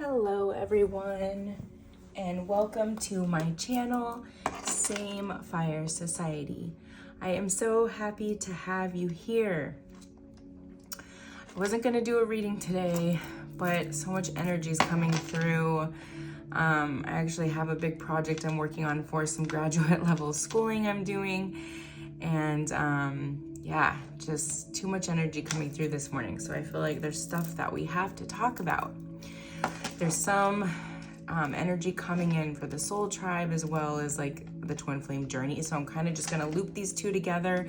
Hello everyone, and welcome to my channel, Same Fire Society. I am so happy to have you here. I wasn't gonna do a reading today, but so much energy is coming through. I actually have a big project I'm working on for some graduate level schooling I'm doing, and yeah, just too much energy coming through this morning. So I feel like there's stuff that we have to talk about. There's some energy coming in for the soul tribe as well as like the twin flame journey. So I'm kind of just gonna loop these two together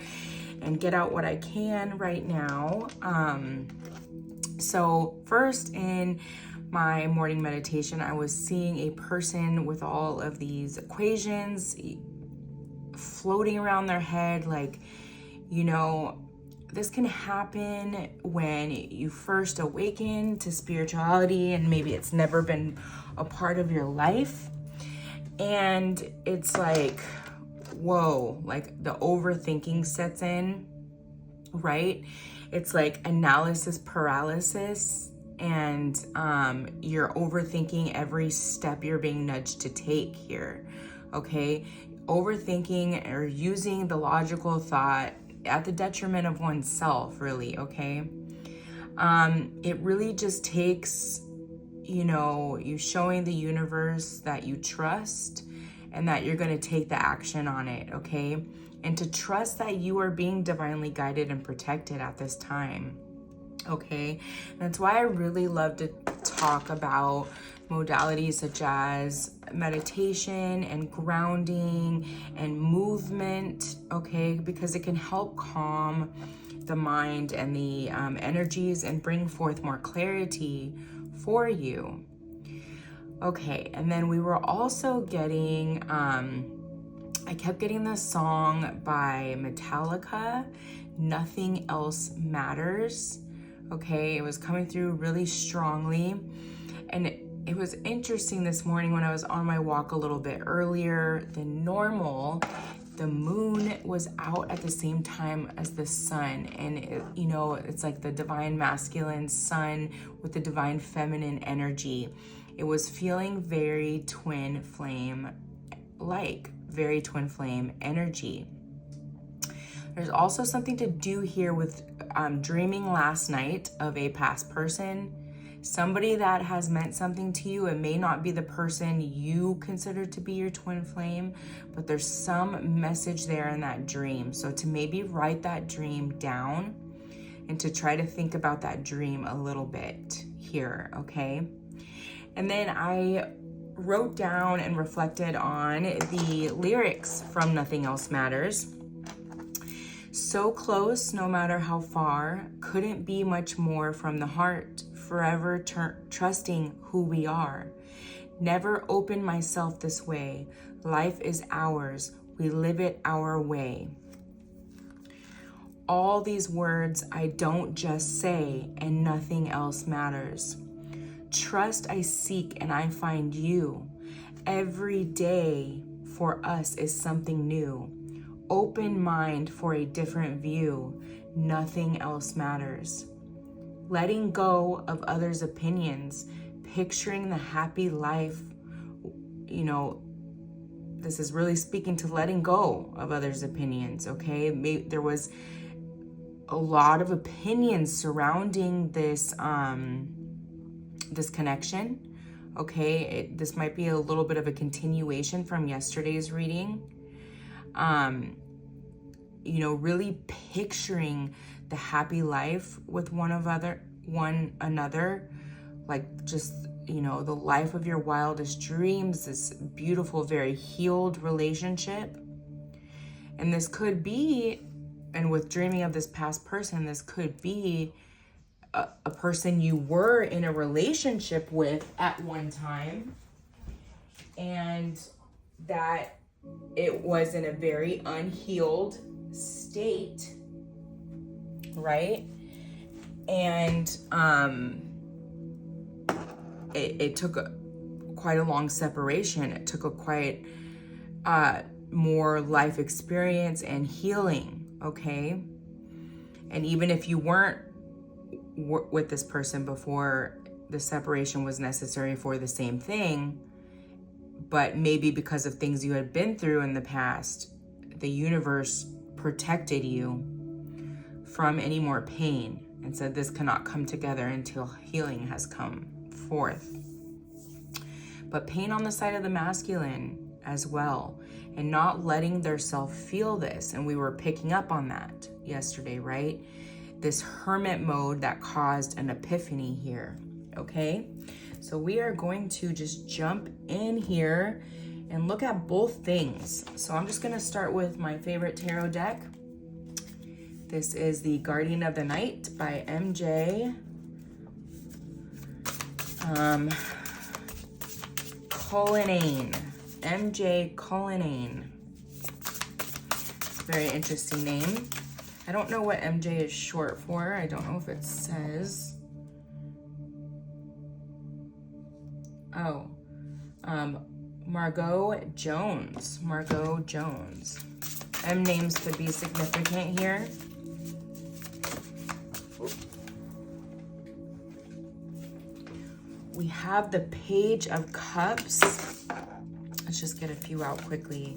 and get out what I can right now. So first, in my morning meditation, I was seeing a person with all of these equations floating around their head. Like, you know, this can happen when you first awaken to spirituality and maybe it's never been a part of your life. And it's like, whoa, like the overthinking sets in, right? It's like analysis paralysis, and you're overthinking every step you're being nudged to take here, okay? Overthinking or using the logical thought at the detriment of oneself, really, okay? It really just takes, you showing the universe that you trust and that you're going to take the action on it, okay? And to trust that you are being divinely guided and protected at this time, okay? And that's why I really love to talk about modalities such as meditation and grounding and movement, okay? Because it can help calm the mind and the energies and bring forth more clarity for you. Okay, and then we were also getting, I kept getting this song by Metallica, Nothing Else Matters. Okay, it was coming through really strongly. And it was interesting this morning when I was on my walk a little bit earlier than normal. The moon was out at the same time as the sun. And, it's like the divine masculine sun with the divine feminine energy. It was feeling very twin flame very twin flame energy. There's also something to do here with dreaming last night of a past person, somebody that has meant something to you. It may not be the person you consider to be your twin flame, but there's some message there in that dream. So to maybe write that dream down and to try to think about that dream a little bit here, okay? And then I wrote down and reflected on the lyrics from Nothing Else Matters. So close, no matter how far, couldn't be much more from the heart, forever trusting who we are. Never open myself this way. Life is ours. We live it our way. All these words I don't just say, and nothing else matters. Trust I seek and I find you. Every day for us is something new. Open mind for a different view. Nothing else matters. Letting go of others' opinions, picturing the happy life. This is really speaking to letting go of others' opinions, okay? There was a lot of opinions surrounding this this connection, okay? This might be a little bit of a continuation from yesterday's reading. Really picturing the happy life with one another, like just, the life of your wildest dreams, this beautiful, very healed relationship. And this could be, and with dreaming of this past person, this could be a person you were in a relationship with at one time, and that it was in a very unhealed state, right? And it took quite a long separation. It took a quite more life experience and healing, okay? And even if you weren't with this person before the separation was necessary for the same thing, but maybe because of things you had been through in the past, the universe protected you from any more pain and said this cannot come together until healing has come forth. But pain on the side of the masculine as well, and not letting their self feel this. And we were picking up on that yesterday, right? This hermit mode that caused an epiphany here, okay? So we are going to just jump in here and look at both things. So I'm just gonna start with my favorite tarot deck. This is the Guardian of the Night by MJ. Cullinane. MJ Cullinane. It's a very interesting name. I don't know what MJ is short for. I don't know if it says. Oh, Margot Jones. Margot Jones. M names could be significant here. We have the Page of Cups. Let's just get a few out quickly.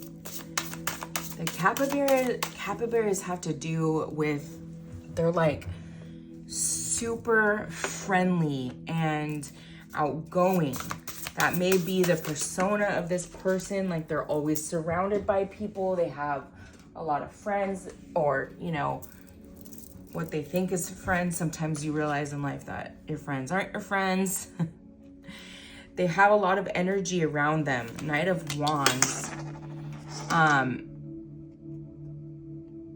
The capybaras have to do with, they're like super friendly and outgoing. That may be the persona of this person. Like they're always surrounded by people. They have a lot of friends, or, you know, what they think is friends. Sometimes you realize in life that your friends aren't your friends. They have a lot of energy around them. Knight of Wands.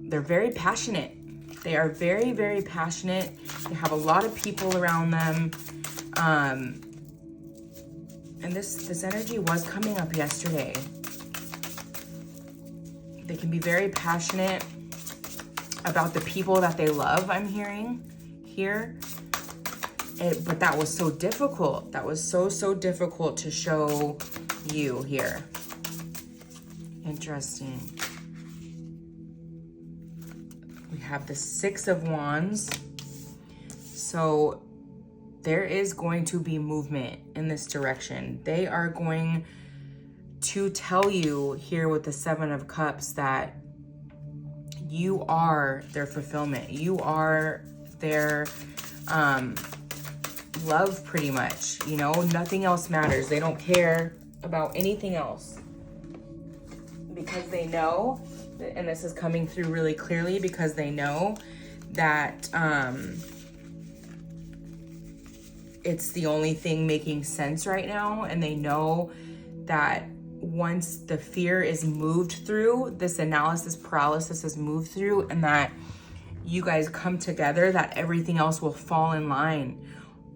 They're very passionate. They are very, very passionate. They have a lot of people around them. And this energy was coming up yesterday. They can be very passionate about the people that they love, I'm hearing here. But that was so difficult. That was so difficult to show you here. Interesting. We have the Six of Wands. So there is going to be movement in this direction. They are going to tell you here with the Seven of Cups that you are their fulfillment. You are their love, pretty much. You know, nothing else matters. They don't care about anything else, because they know, and this is coming through really clearly, because they know that it's the only thing making sense right now. And they know that once the fear is moved through, this analysis paralysis is moved through, and that you guys come together, that everything else will fall in line.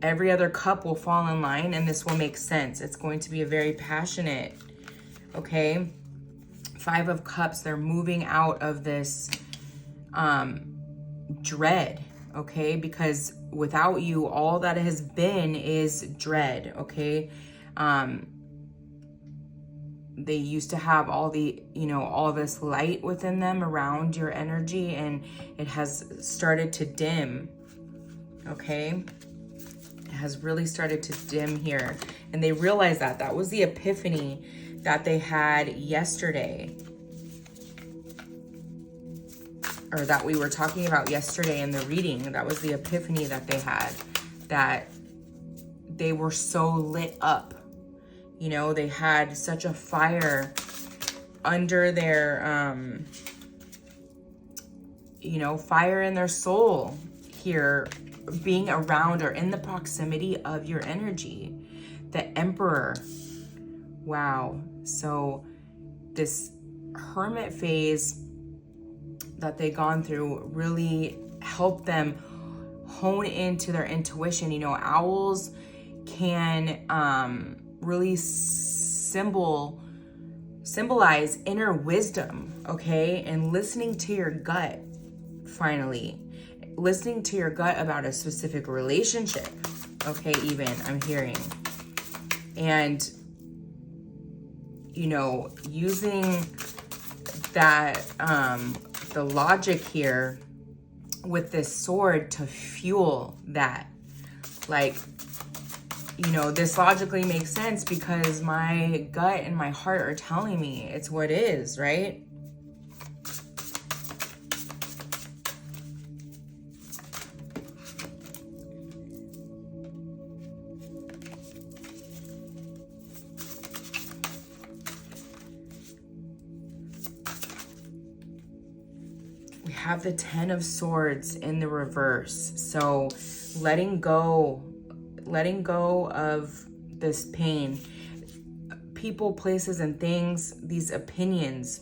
Every other cup will fall in line, and this will make sense. It's going to be a very passionate, okay? Five of Cups, they're moving out of this dread, okay? Because without you, all that has been is dread, okay? They used to have all the, you know, all this light within them around your energy, and it has started to dim, okay? It has really started to dim here. And they realized that. That was the epiphany that they had yesterday, or that we were talking about yesterday in the reading. That was the epiphany that they had, that they were so lit up. You know, they had such a fire under their, you know, fire in their soul here, being around or in the proximity of your energy. The Emperor. Wow. So this hermit phase that they gone through really helped them hone into their intuition. You know, owls can really symbolize inner wisdom, okay? And listening to your gut, finally. Listening to your gut about a specific relationship, okay, even, I'm hearing. And, you know, using that, the logic here with this sword to fuel that. Like, you know, this logically makes sense because my gut and my heart are telling me it's what is, right? We have the 10 of Swords in the reverse. So letting go of this pain, people, places, and things, these opinions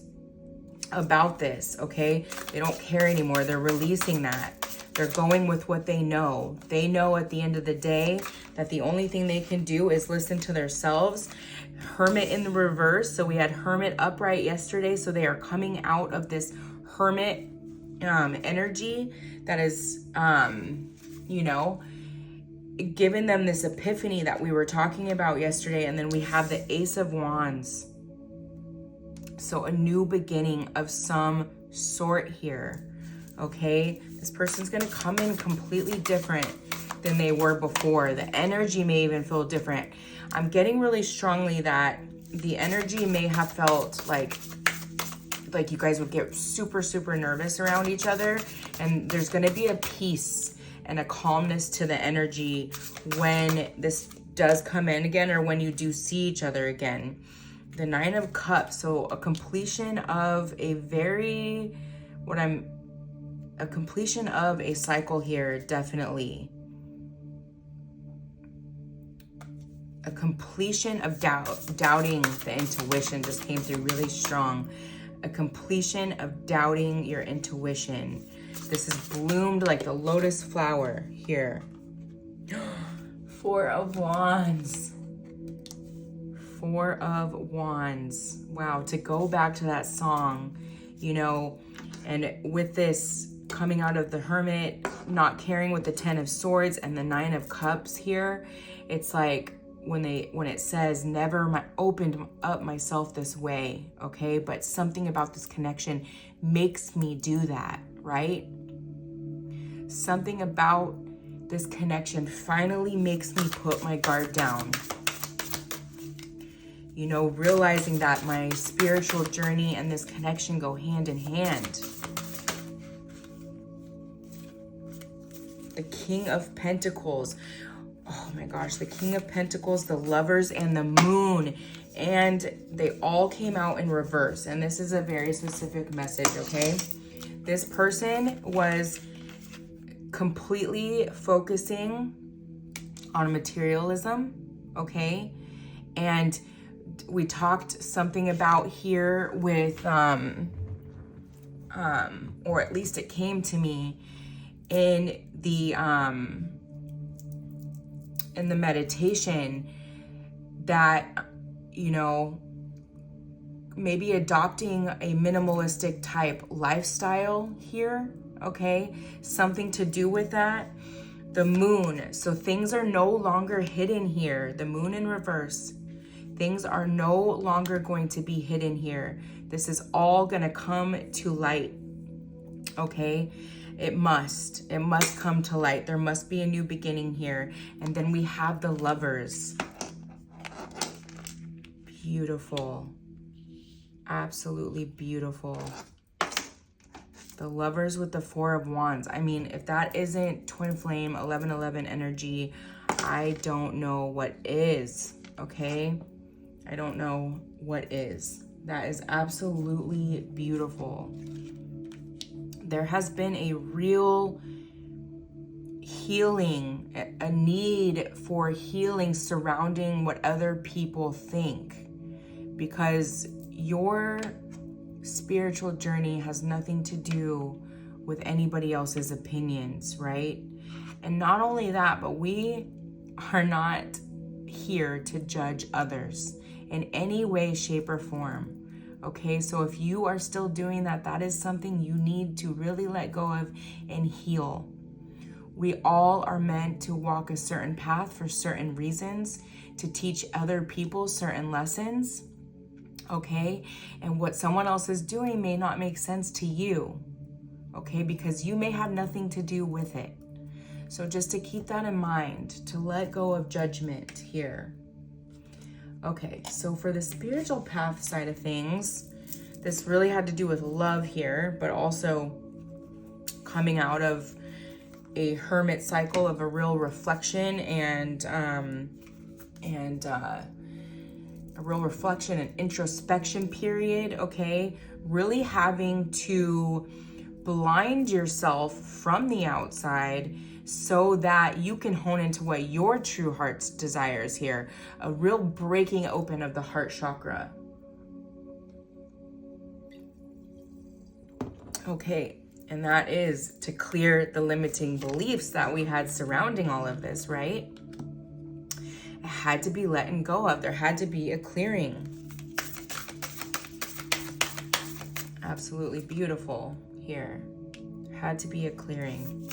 about this, okay? They don't care anymore. They're releasing that. They're going with what they know. They know at the end of the day that the only thing they can do is listen to themselves. Hermit in the reverse. So we had Hermit upright yesterday. So they are coming out of this Hermit energy that is, you know, giving them this epiphany that we were talking about yesterday. And then we have the Ace of Wands. So a new beginning of some sort here, okay? This person's gonna come in completely different than they were before. The energy may even feel different. I'm getting really strongly that the energy may have felt like you guys would get super, super nervous around each other. And there's gonna be a peace and a calmness to the energy when this does come in again, or when you do see each other again. The 9 of Cups, so a completion of a completion of a cycle here, definitely. A completion of doubting the intuition just came through really strong. A completion of doubting your intuition. This has bloomed like the lotus flower here. 4 of Wands. 4 of Wands. Wow, to go back to that song, you know, and with this coming out of the Hermit, not caring with the 10 of Swords and the 9 of Cups here, it's like when it says never opened up myself this way, okay? But something about this connection makes me do that, right? Something about this connection finally makes me put my guard down. You know, realizing that my spiritual journey and this connection go hand in hand. The King of Pentacles. Oh my gosh, the King of Pentacles, the Lovers, and the Moon. And they all came out in reverse. And this is a very specific message, okay? This person was completely focusing on materialism, okay? And we talked something about here with, or at least it came to me in the meditation that, you know, maybe adopting a minimalistic type lifestyle here, okay? Something to do with that. The Moon, so things are no longer hidden here. The Moon in reverse. Things are no longer going to be hidden here. This is all gonna come to light, okay? It must come to light. There must be a new beginning here. And then we have the Lovers. Beautiful. Absolutely beautiful. The Lovers with the 4 of Wands. I mean, if that isn't twin flame 1111 energy, I don't know what is, okay? I don't know what is. That is absolutely beautiful. There has been a real healing, a need for healing surrounding what other people think, because your spiritual journey has nothing to do with anybody else's opinions, right? And not only that, but we are not here to judge others in any way, shape, or form. Okay, so if you are still doing that, that is something you need to really let go of and heal. We all are meant to walk a certain path for certain reasons, to teach other people certain lessons, okay? And what someone else is doing may not make sense to you, okay? Because you may have nothing to do with it. So just to keep that in mind, to let go of judgment here. Okay, so for the spiritual path side of things, this really had to do with love here, but also coming out of a hermit cycle of a real reflection and a real reflection and introspection period, okay? Really having to blind yourself from the outside so that you can hone into what your true heart's desires here. A real breaking open of the heart chakra. Okay, and that is to clear the limiting beliefs that we had surrounding all of this, right? It had to be letting go of. There had to be a clearing. Absolutely beautiful here. There had to be a clearing.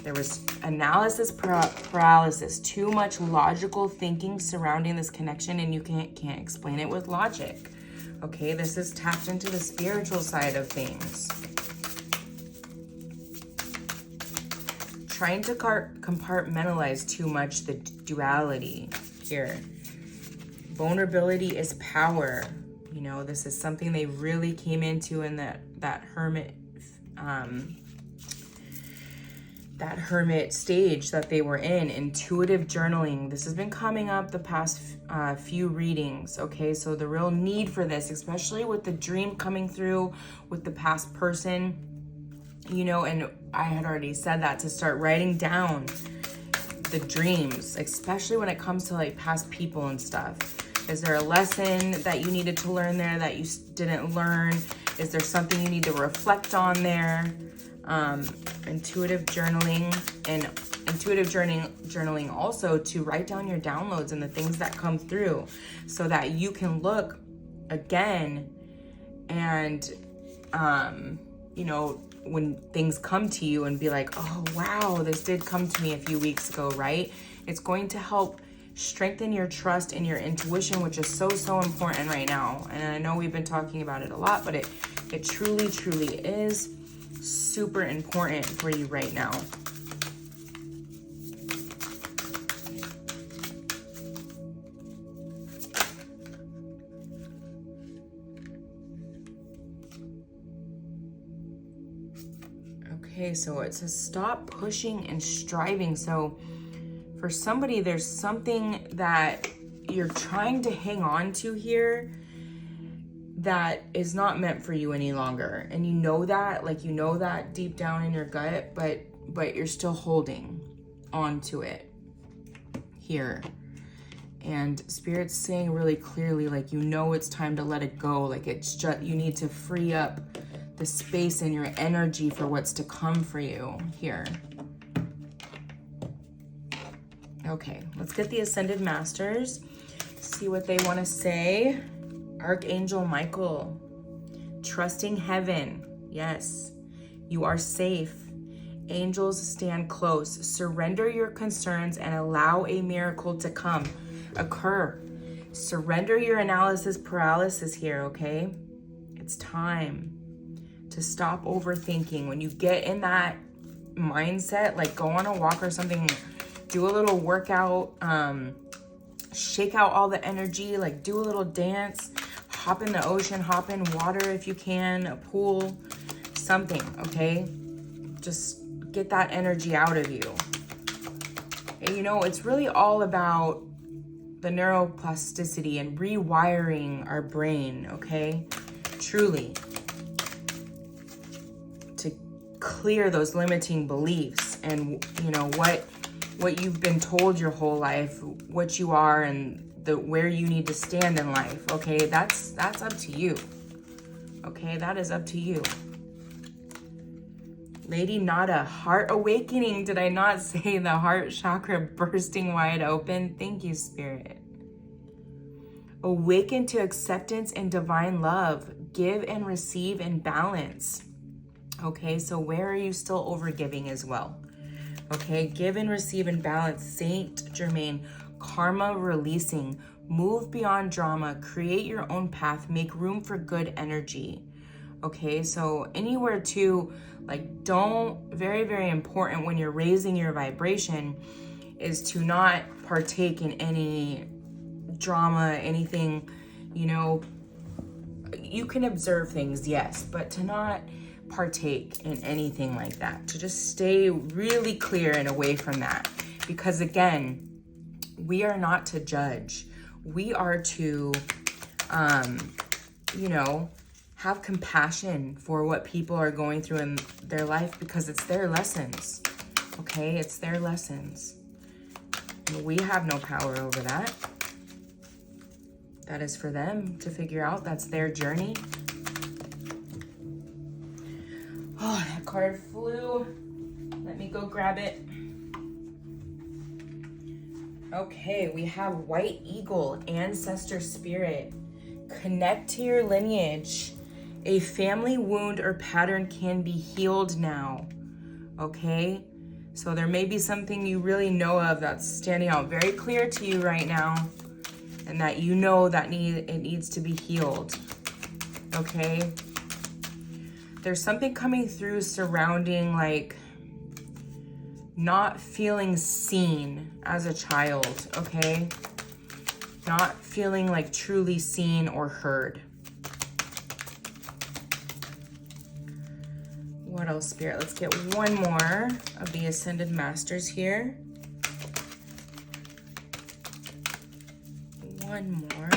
There was analysis paralysis, too much logical thinking surrounding this connection, and you can't explain it with logic. Okay, this is tapped into the spiritual side of things. Trying to compartmentalize too much the duality here. Vulnerability is power. You know, this is something they really came into in that hermit stage that they were in. Intuitive journaling. This has been coming up the past few readings. Okay, so the real need for this, especially with the dream coming through with the past person, you know, and I had already said that to start writing down the dreams, especially when it comes to like past people and stuff. Is there a lesson that you needed to learn there that you didn't learn? Is there something you need to reflect on there? Intuitive journaling, and intuitive journaling also to write down your downloads and the things that come through so that you can look again and, you know, when things come to you and be like, oh, wow, this did come to me a few weeks ago, right? It's going to help strengthen your trust in your intuition, which is so, so important right now. And I know we've been talking about it a lot, but it truly, truly is super important for you right now. Okay, so it says stop pushing and striving. So for somebody, there's something that you're trying to hang on to here that is not meant for you any longer. And you know that, like, you know that deep down in your gut, but you're still holding on to it here. And Spirit's saying really clearly, like, you know it's time to let it go. Like, it's just, you need to free up the space and your energy for what's to come for you here. Okay, let's get the Ascended Masters, see what they want to say. Archangel Michael, trusting heaven. Yes, you are safe. Angels stand close. Surrender your concerns and allow a miracle to occur. Surrender your analysis paralysis here, okay? It's time to stop overthinking. When you get in that mindset, like go on a walk or something, do a little workout, shake out all the energy, like do a little dance, hop in the ocean, hop in water if you can, a pool, something, okay? Just get that energy out of you. And you know, it's really all about the neuroplasticity and rewiring our brain, okay? Truly. To clear those limiting beliefs and, you know, what you've been told your whole life, what you are and where you need to stand in life, okay? That's up to you, okay? That is up to you. Lady Nada, heart awakening. Did I not say the heart chakra bursting wide open? Thank you, Spirit. Awaken to acceptance and divine love. Give and receive in balance. Okay, so where are you still overgiving as well? Okay, give and receive in balance. Saint Germain, karma releasing. Move beyond drama. Create your own path. Make room for good energy. Okay, so anywhere to Like, don't, very, very important when you're raising your vibration is to not partake in any drama, anything, you know. You can observe things, yes, but to not partake in anything like that, to just stay really clear and away from that. Because again, we are not to judge. We are to, you know, have compassion for what people are going through in their life, because it's their lessons, okay? It's their lessons. We have no power over that. That is for them to figure out. That's their journey. Oh, that card flew. Let me go grab it. Okay, we have White Eagle, Ancestor Spirit. Connect to your lineage. A family wound or pattern can be healed now. Okay? So there may be something you really know of that's standing out very clear to you right now, and that you know that it needs to be healed. Okay? There's something coming through surrounding, like, not feeling seen as a child, okay? Not feeling like truly seen or heard. What else, Spirit? Let's get one more of the Ascended Masters here. One more.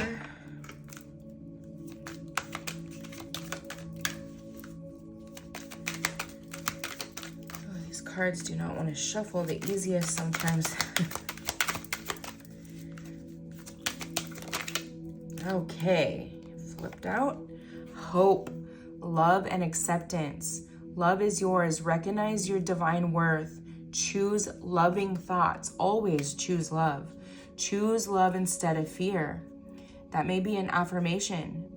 Oh, these cards do not want to shuffle the easiest sometimes. Okay, flipped out. Hope, love, and acceptance. Love is yours. Recognize your divine worth. Choose loving thoughts. Always choose love. Choose love instead of fear. That may be an affirmation.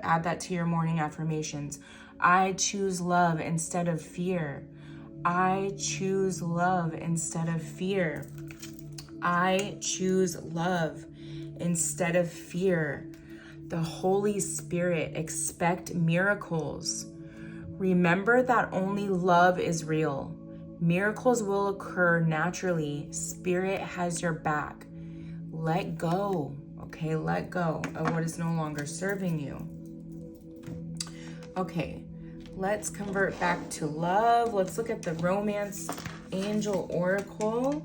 Add that to your morning affirmations. I choose love instead of fear. I choose love instead of fear. I choose love instead of fear. The Holy Spirit, expect miracles. Remember that only love is real. Miracles will occur naturally. Spirit has your back. Let go, okay? Let go of what is no longer serving you. Okay, let's convert back to love. Let's look at the Romance Angel Oracle.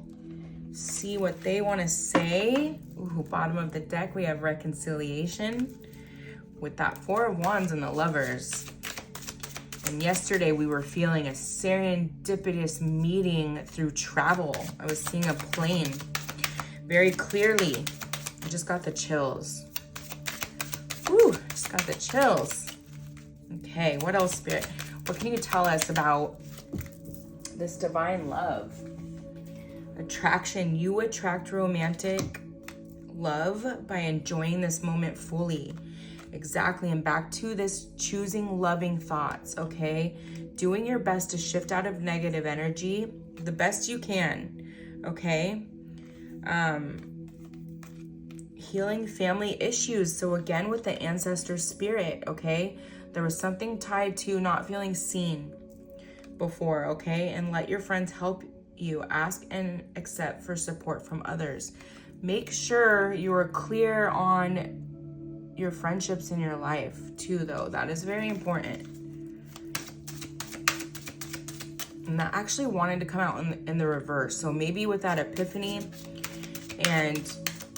See what they want to say. Ooh, bottom of the deck, we have reconciliation with that Four of Wands and the Lovers. And yesterday we were feeling a serendipitous meeting through travel. I was seeing a plane very clearly. I just got the chills. Ooh, just got the chills. Okay, what else, Spirit? What can you tell us about this divine love? Attraction. You attract romantic love by enjoying this moment fully. Exactly. And back to this choosing loving thoughts, okay? Doing your best to shift out of negative energy the best you can, okay? Healing family issues. So again, with the ancestor spirit, okay? There was something tied to not feeling seen before, okay? And let your friends help you. Ask and accept for support from others. Make sure you are clear on your friendships in your life too, though. That is very important. And that actually wanted to come out in the reverse. So maybe with that epiphany and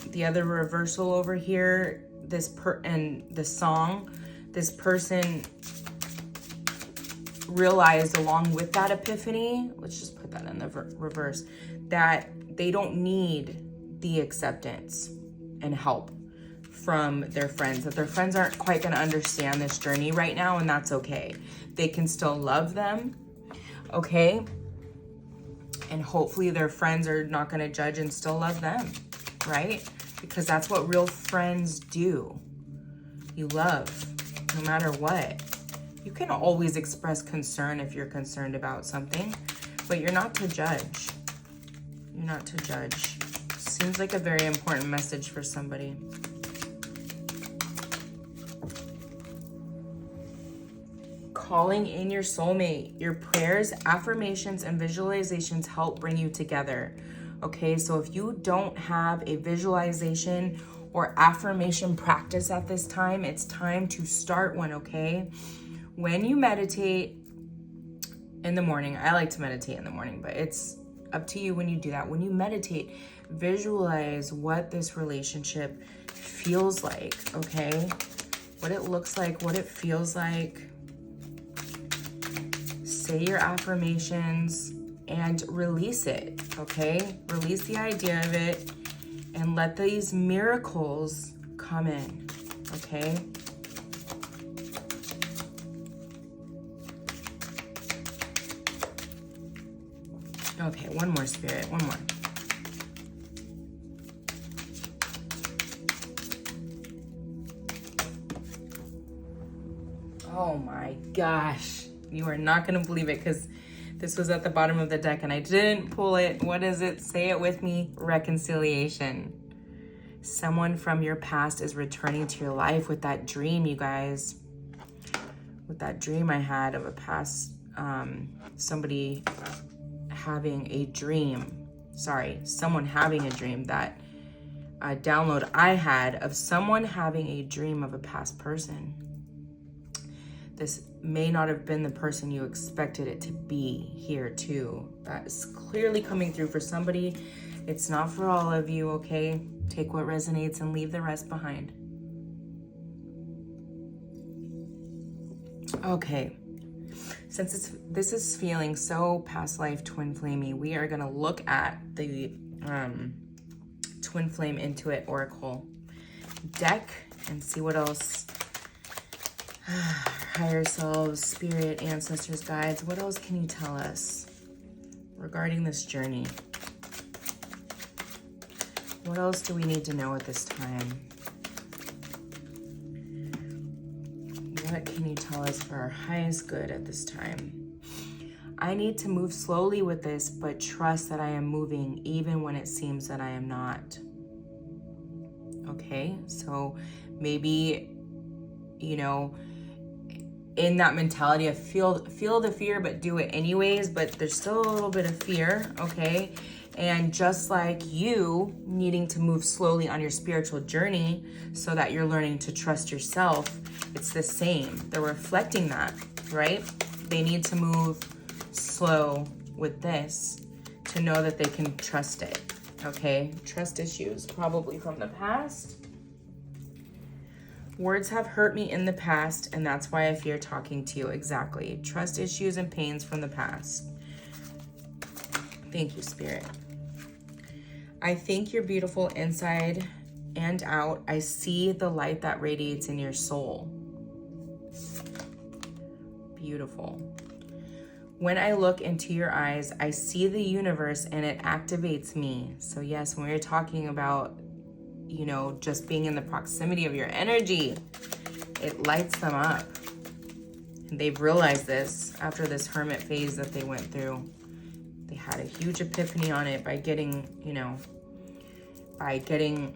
the other reversal over here, and the song, this person realized along with that epiphany, let's just put that in the reverse, that they don't need the acceptance and help from their friends, that their friends aren't quite going to understand this journey right now, and that's okay. They can still love them, okay? And hopefully their friends are not going to judge and still love them, right? Because that's what real friends do. You love, no matter what. You can always express concern if you're concerned about something, but you're not to judge. You're not to judge. Seems like a very important message for somebody. calling in your soulmate. Your prayers, affirmations, and visualizations help bring you together. Okay, so if you don't have a visualization or affirmation practice at this time, it's time to start one, okay? When you meditate in the morning, I like to meditate in the morning, but it's up to you when you do that. When you meditate, visualize what this relationship feels like, okay? What it looks like, what it feels like. Say your affirmations and release it, okay? Release the idea of it and let these miracles come in, okay? Okay, one more, Spirit, one more. Oh my gosh. You are not going to believe it because this was at the bottom of the deck and I didn't pull it. What is it? Say it with me. Reconciliation. Someone from your past is returning to your life with that dream, you guys. With that dream I had of a past, somebody having a dream. Sorry, someone having a dream. That download I had of someone having a dream of a past person. This may not have been the person you expected it to be here too. That is clearly coming through for somebody. It's not for all of you, okay? Take what resonates and leave the rest behind. Okay, since this is feeling so past life twin flamey, we are gonna look at the Twin Flame Intuit Oracle deck and see what else. Higher selves, spirit, ancestors, guides, what else can you tell us regarding this journey? What else do we need to know at this time? What can you tell us for our highest good at this time? I need to move slowly with this, but trust that I am moving even when it seems that I am not. Okay, so maybe, you know, in that mentality of feel the fear, but do it anyways, but there's still a little bit of fear, okay? And just like you needing to move slowly on your spiritual journey so that you're learning to trust yourself, it's the same. They're reflecting that, right? They need to move slow with this to know that they can trust it, okay? Trust issues, probably from the past. Words have hurt me in the past, and that's why I fear talking to you. Exactly. Trust issues and pains from the past. Thank you, Spirit. I think you're beautiful inside and out. I see the light that radiates in your soul. Beautiful. When I look into your eyes, I see the universe and it activates me. So yes, when we're talking about, you know, just being in the proximity of your energy, it lights them up. And they've realized this after this hermit phase that they went through. They had a huge epiphany on it by getting, you know, by getting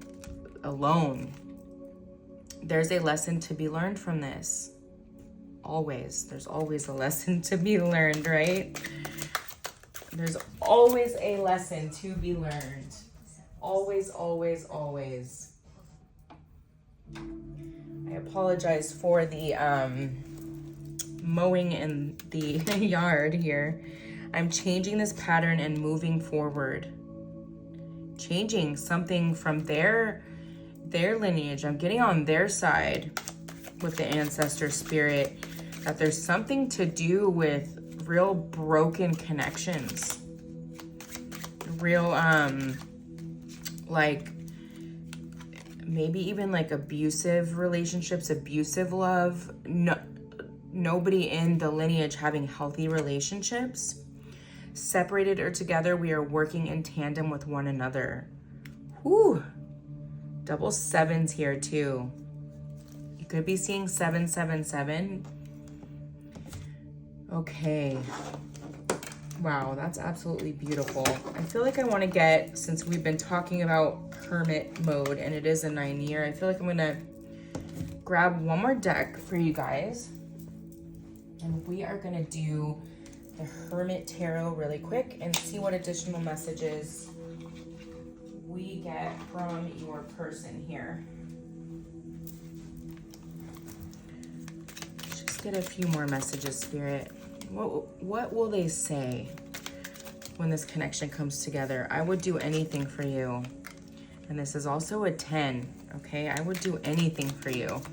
alone. There's a lesson to be learned from this. Always. There's always a lesson to be learned, right? There's always a lesson to be learned. Always, always, always. I apologize for the mowing in the yard here. I'm changing this pattern and moving forward. Changing something from their lineage. I'm getting on their side with the ancestor spirit that there's something to do with real broken connections. Real, like maybe even like abusive relationships, abusive love. No, nobody in the lineage having healthy relationships. Separated or together, we are working in tandem with one another. Whew. Double sevens here too. You could be seeing 777. Okay. Wow, that's absolutely beautiful. I feel like I want to get, since we've been talking about hermit mode and it is a 9-year, I feel like I'm going to grab one more deck for you guys. And we are going to do the Hermit Tarot really quick and see what additional messages we get from your person here. Just get a few more messages, Spirit. What will they say when this connection comes together? I would do anything for you. And this is also a 10, okay? I would do anything for you.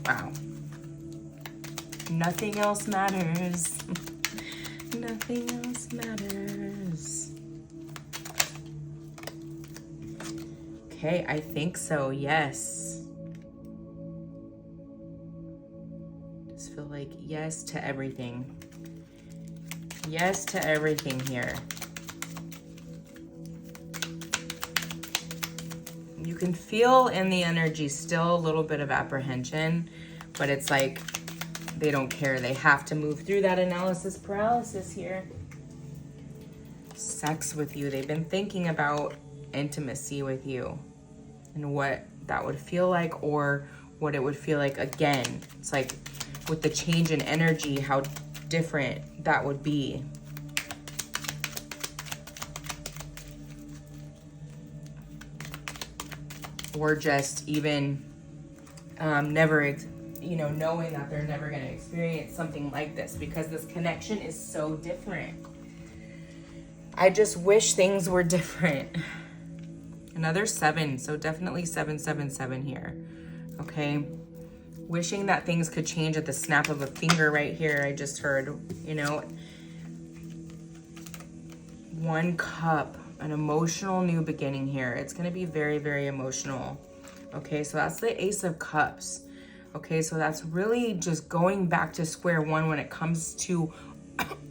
Wow. Nothing else matters. Nothing else matters. Okay, I think so, yes. Just feel like yes to everything. Yes to everything here. You can feel in the energy still a little bit of apprehension, but it's like they don't care. They have to move through that analysis paralysis here. Sex with you. They've been thinking about intimacy with you and what that would feel like, or what it would feel like again. It's like with the change in energy, how different that would be. Or just even never, knowing that they're never going to experience something like this, because this connection is so different. I just wish things were different. Another 7, so definitely 777 here, okay? Wishing that things could change at the snap of a finger right here. I just heard, 1 cup. An emotional new beginning here. It's going to be very, very emotional. Okay, so that's the Ace of Cups. Okay, so that's really just going back to square one when it comes to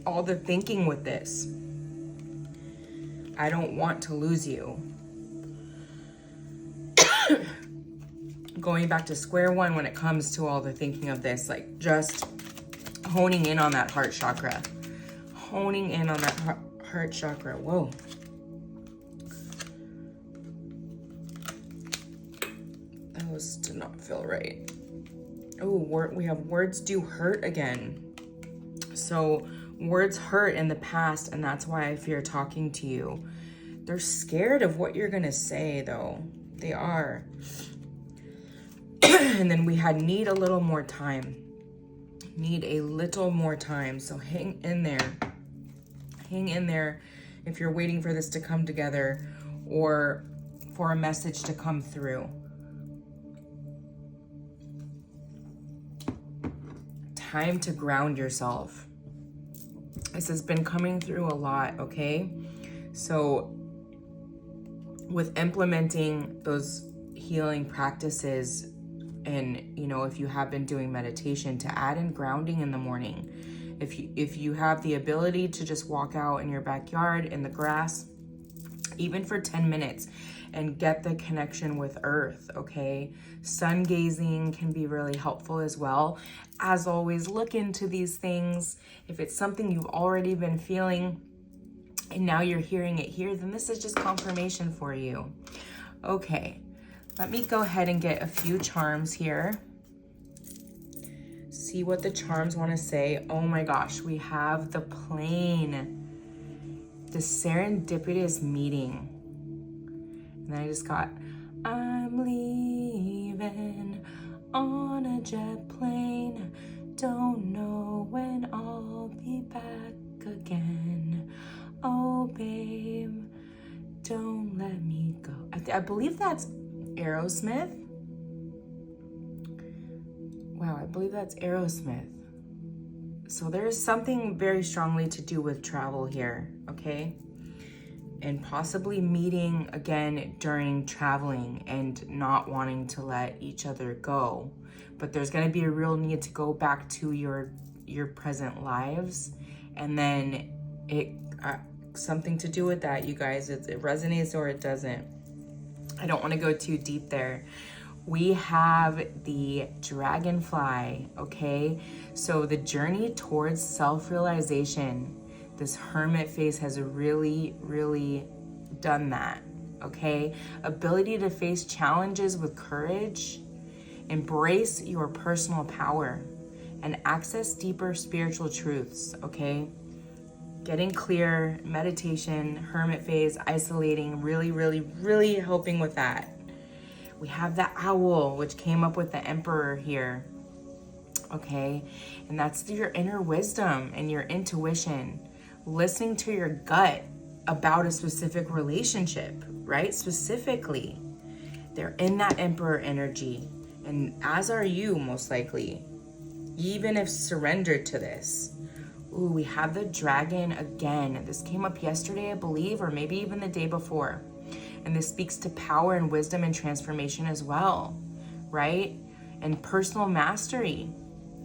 all the thinking with this. I don't want to lose you. Going back to square one when it comes to all the thinking of this, like just honing in on that heart chakra. Honing in on that heart chakra. Whoa. Did not feel right. Oh, we have words do hurt again. So words hurt in the past, and that's why I fear talking to you. They're scared of what you're gonna say, though. They are. And then we had need a little more time. Need a little more time. So hang in there. Hang in there if you're waiting for this to come together or for a message to come through. Time to ground yourself. This has been coming through a lot, okay? So with implementing those healing practices, and if you have been doing meditation, to add in grounding in the morning. If you have the ability to just walk out in your backyard in the grass, even for 10 minutes, and get the connection with earth, okay? Sun gazing can be really helpful as well. As always, look into these things. If it's something you've already been feeling and now you're hearing it here, then this is just confirmation for you. Okay, let me go ahead and get a few charms here. See what the charms want to say. Oh my gosh, we have the plane. The serendipitous meeting. And then I just got, I'm leaving on a jet plane. Don't know when I'll be back again. Oh, babe, don't let me go. I believe that's Aerosmith. Wow, I believe that's Aerosmith. So there's something very strongly to do with travel here, okay? And possibly meeting again during traveling and not wanting to let each other go. But there's going to be a real need to go back to your present lives. And then something to do with that, you guys. It resonates or it doesn't. I don't want to go too deep there. We have the dragonfly, okay? So the journey towards self-realization, this hermit phase has really, really done that, okay? Ability to face challenges with courage, embrace your personal power, and access deeper spiritual truths, okay? Getting clear, meditation, hermit phase, isolating, really, really, really helping with that. We have the owl, which came up with the emperor here, okay? And that's your inner wisdom and your intuition, listening to your gut about a specific relationship, right? Specifically, they're in that emperor energy, and as are you, most likely, even if surrendered to this. Ooh, we have the dragon again. This came up yesterday, I believe, or maybe even the day before. And this speaks to power and wisdom and transformation as well, right? And personal mastery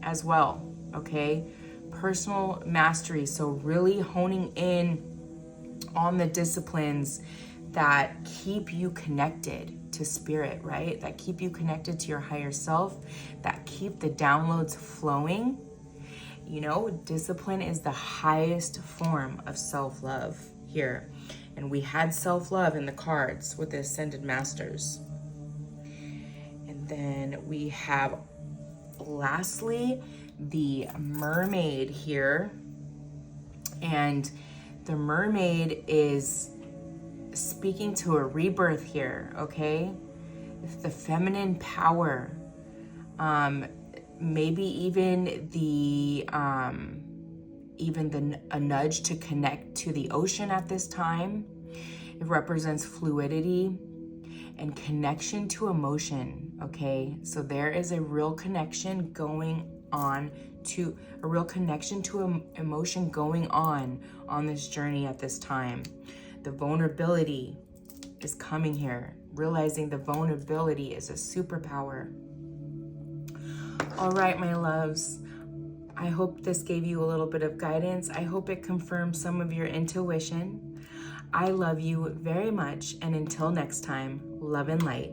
as well, okay? Personal mastery. So really honing in on the disciplines that keep you connected to spirit, right? That keep you connected to your higher self, that keep the downloads flowing. You know, discipline is the highest form of self-love here. And we had self-love in the cards with the Ascended Masters. And then we have, lastly, the mermaid here. And the mermaid is speaking to a rebirth here, okay? The feminine power, maybe even a nudge to connect to the ocean at this time. It represents fluidity and connection to emotion, okay? So there is a real connection going on to emotion going on this journey at this time. The vulnerability is coming here, realizing the vulnerability is a superpower. All right, my loves, I hope this gave you a little bit of guidance. I hope it confirmed some of your intuition. I love you very much, and until next time, love and light.